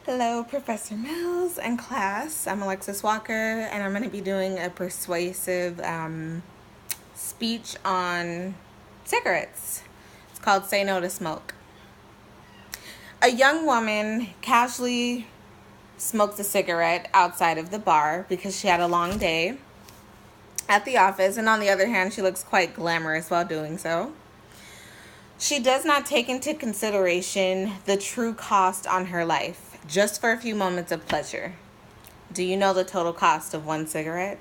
Hello, Professor Mills and class. I'm Alexis Walker, and I'm going to be doing a persuasive speech on cigarettes. It's called Say No to Smoke. A young woman casually smoked a cigarette outside of the bar because she had a long day at the office, and on the other hand, she looks quite glamorous while doing so. She does not take into consideration the true cost on her life, just for a few moments of pleasure. Do you know the total cost of one cigarette?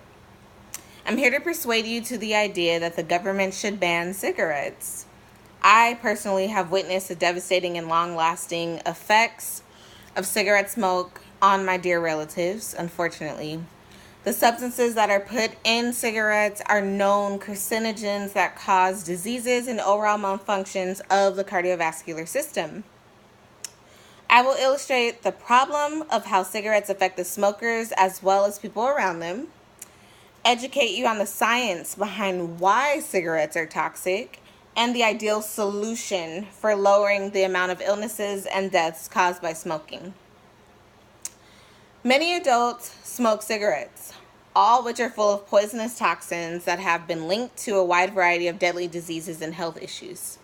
I'm here to persuade you to the idea that the government should ban cigarettes. I personally have witnessed the devastating and long-lasting effects of cigarette smoke on my dear relatives, unfortunately. The substances that are put in cigarettes are known carcinogens that cause diseases and overall malfunctions of the cardiovascular system. I will illustrate the problem of how cigarettes affect the smokers as well as people around them, educate you on the science behind why cigarettes are toxic, and the ideal solution for lowering the amount of illnesses and deaths caused by smoking. Many adults smoke cigarettes, all which are full of poisonous toxins that have been linked to a wide variety of deadly diseases and health issues.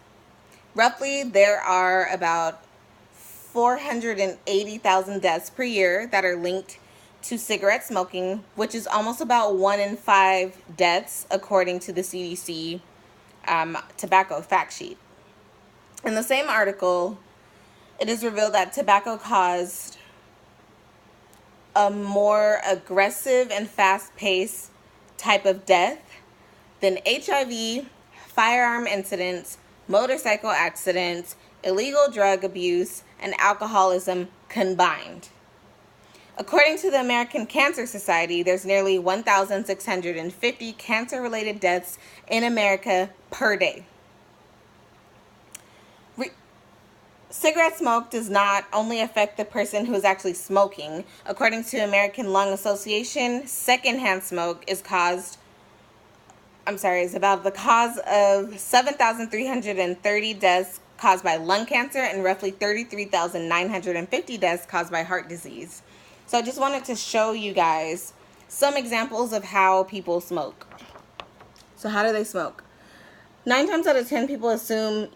Roughly, there are about 480,000 deaths per year that are linked to cigarette smoking, which is almost about 1 in 5 deaths according to the CDC tobacco fact sheet. In the same article, it is revealed that tobacco caused a more aggressive and fast-paced type of death than HIV, firearm incidents, motorcycle accidents, illegal drug abuse, and alcoholism combined. According to the American Cancer Society, there's nearly 1,650 cancer-related deaths in America per day. Cigarette smoke does not only affect the person who is actually smoking. According to American Lung Association, secondhand smoke is about the cause of 7,330 deaths caused by lung cancer and roughly 33,950 deaths caused by heart disease. So I just wanted to show you guys some examples of how people smoke. So how do they smoke? 9 times out of 10 people assume,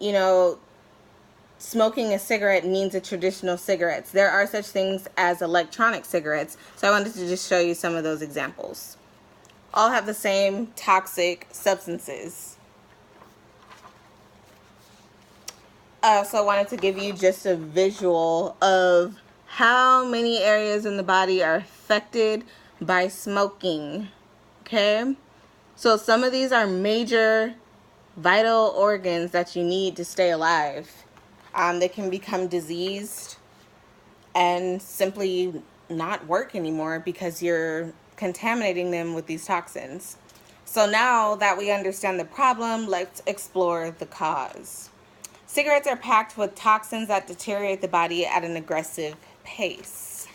smoking a cigarette means a traditional cigarettes. There are such things as electronic cigarettes. So I wanted to just show you some of those examples. All have the same toxic substances. I also wanted to give you just a visual of how many areas in the body are affected by smoking. Okay? So some of these are major vital organs that you need to stay alive. They can become diseased and simply not work anymore because you're contaminating them with these toxins. So now that we understand the problem, let's explore the cause. Cigarettes are packed with toxins that deteriorate the body at an aggressive pace.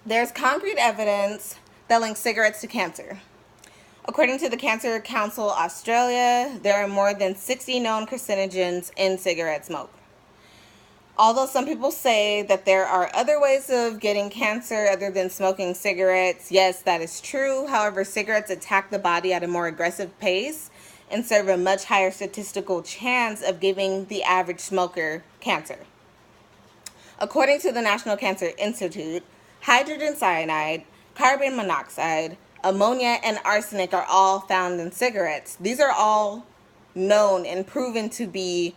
There's concrete evidence that links cigarettes to cancer. According to the Cancer Council Australia, there are more than 60 known carcinogens in cigarette smoke. Although some people say that there are other ways of getting cancer other than smoking cigarettes, yes, that is true. However, cigarettes attack the body at a more aggressive pace and serve a much higher statistical chance of giving the average smoker cancer. According to the National Cancer Institute, hydrogen cyanide, carbon monoxide, ammonia, and arsenic are all found in cigarettes. These are all known and proven to be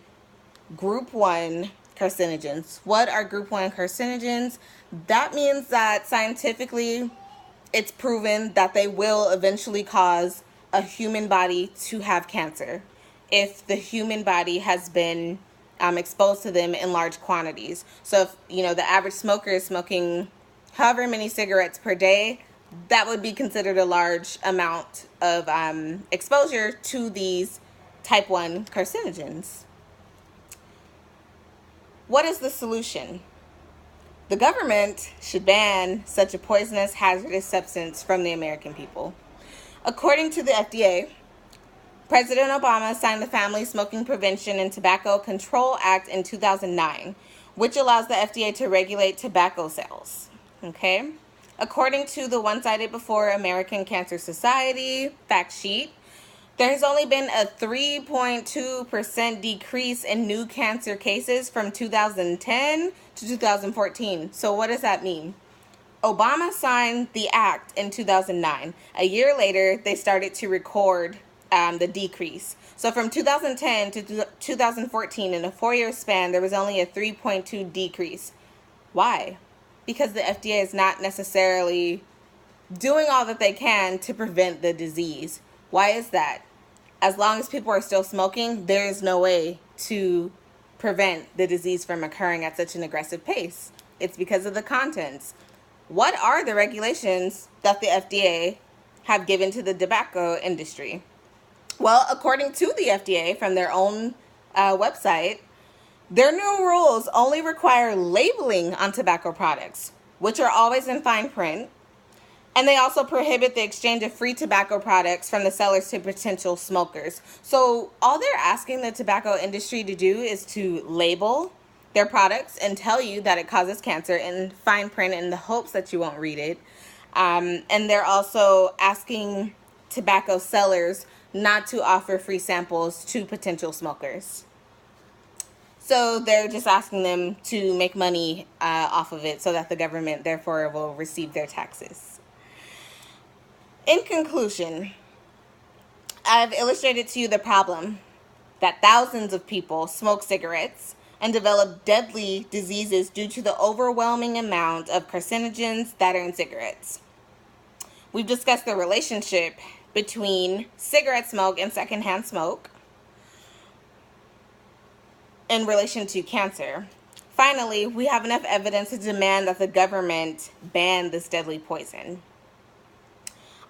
group 1 carcinogens. What are group 1 carcinogens? That means that scientifically it's proven that they will eventually cause a human body to have cancer if the human body has been exposed to them in large quantities. So if the average smoker is smoking however many cigarettes per day, that would be considered a large amount of exposure to these type 1 carcinogens. What is the solution? The government should ban such a poisonous, hazardous substance from the American people. According to the FDA, President Obama signed the Family Smoking Prevention and Tobacco Control Act in 2009, which allows the FDA to regulate tobacco sales. Okay? According to the One Cited Before American Cancer Society fact sheet, there has only been a 3.2% decrease in new cancer cases from 2010 to 2014. So what does that mean? Obama signed the act in 2009. A year later, they started to record the decrease. So from 2010 to 2014, in a 4-year span, there was only a 3.2 decrease. Why? Because the FDA is not necessarily doing all that they can to prevent the disease. Why is that? As long as people are still smoking, there is no way to prevent the disease from occurring at such an aggressive pace. It's because of the contents. What are the regulations that the FDA have given to the tobacco industry? Well, according to the FDA from their own website, their new rules only require labeling on tobacco products, which are always in fine print. And they also prohibit the exchange of free tobacco products from the sellers to potential smokers. So all they're asking the tobacco industry to do is to label their products and tell you that it causes cancer in fine print in the hopes that you won't read it. And they're also asking tobacco sellers not to offer free samples to potential smokers. So they're just asking them to make money off of it so that the government therefore will receive their taxes. In conclusion, I've illustrated to you the problem that thousands of people smoke cigarettes and develop deadly diseases due to the overwhelming amount of carcinogens that are in cigarettes. We've discussed the relationship between cigarette smoke and secondhand smoke in relation to cancer. Finally, we have enough evidence to demand that the government ban this deadly poison.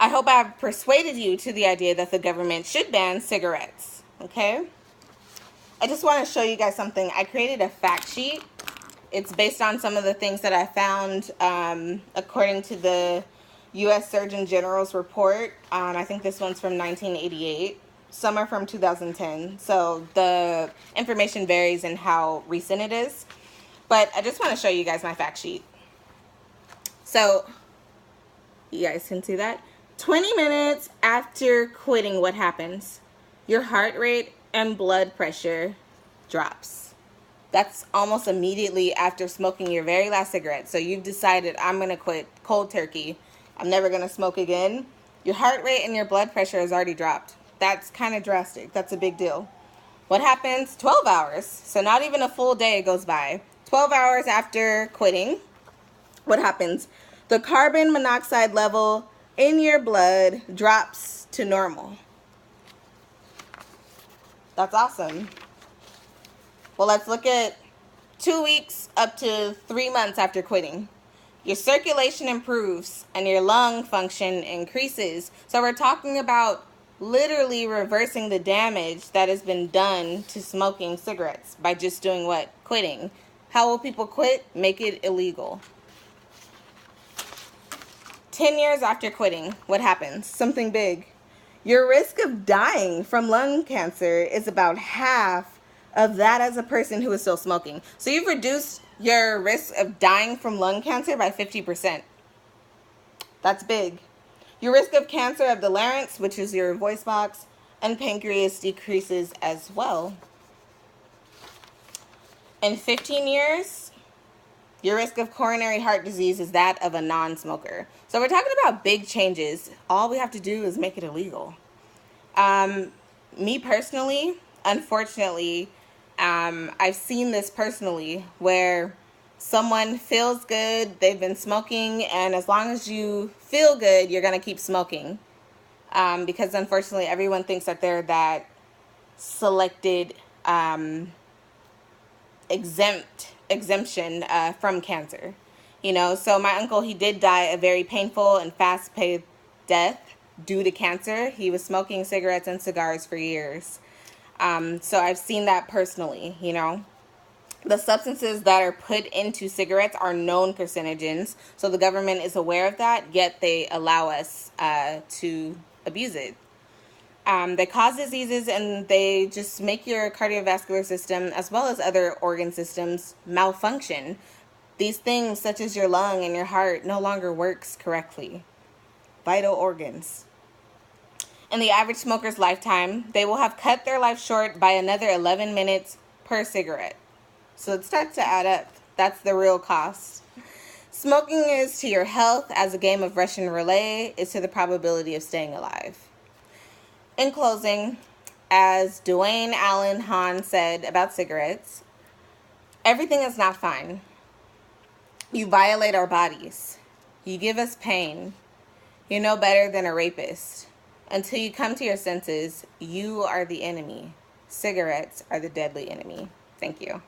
I hope I've persuaded you to the idea that the government should ban cigarettes, okay? I just want to show you guys something. I created a fact sheet. It's based on some of the things that I found according to the U.S. Surgeon General's report. I think this one's from 1988. Some are from 2010. So the information varies in how recent it is. But I just want to show you guys my fact sheet. So you guys can see that. 20 minutes after quitting, what happens? Your heart rate and blood pressure drops. That's almost immediately after smoking your very last cigarette. So you've decided, I'm going to quit cold turkey. I'm never going to smoke again. Your heart rate and your blood pressure has already dropped. That's kind of drastic. That's a big deal. What happens? 12 hours. So not even a full day goes by. 12 hours after quitting, what happens? The carbon monoxide level in your blood drops to normal. That's awesome. Well, let's look at 2 weeks up to 3 months after quitting. Your circulation improves and your lung function increases. So we're talking about literally reversing the damage that has been done to smoking cigarettes by just doing what? Quitting. How will people quit? Make it illegal. 10 years after quitting, what happens? Something big. Your risk of dying from lung cancer is about half of that as a person who is still smoking. So you've reduced your risk of dying from lung cancer by 50%. That's big. Your risk of cancer of the larynx, which is your voice box, and pancreas decreases as well. In 15 years, your risk of coronary heart disease is that of a non-smoker. So we're talking about big changes. All we have to do is make it illegal. Me personally, unfortunately, I've seen this personally where someone feels good, they've been smoking, and as long as you feel good, you're going to keep smoking. Because unfortunately, everyone thinks that they're that selected exemption from cancer. You know, so my uncle, he did die a very painful and fast-paced death due to cancer. He was smoking cigarettes and cigars for years. So I've seen that personally, you know. The substances that are put into cigarettes are known carcinogens, so the government is aware of that, yet they allow us to abuse it. They cause diseases, and they just make your cardiovascular system, as well as other organ systems, malfunction. These things, such as your lung and your heart, no longer works correctly. Vital organs. In the average smoker's lifetime, they will have cut their life short by another 11 minutes per cigarette. So it starts to add up. That's the real cost. Smoking is to your health as a game of Russian roulette is to the probability of staying alive. In closing, as Dwayne Allen Hahn said about cigarettes, everything is not fine. You violate our bodies. You give us pain. You're no better than a rapist. Until you come to your senses, you are the enemy. Cigarettes are the deadly enemy. Thank you.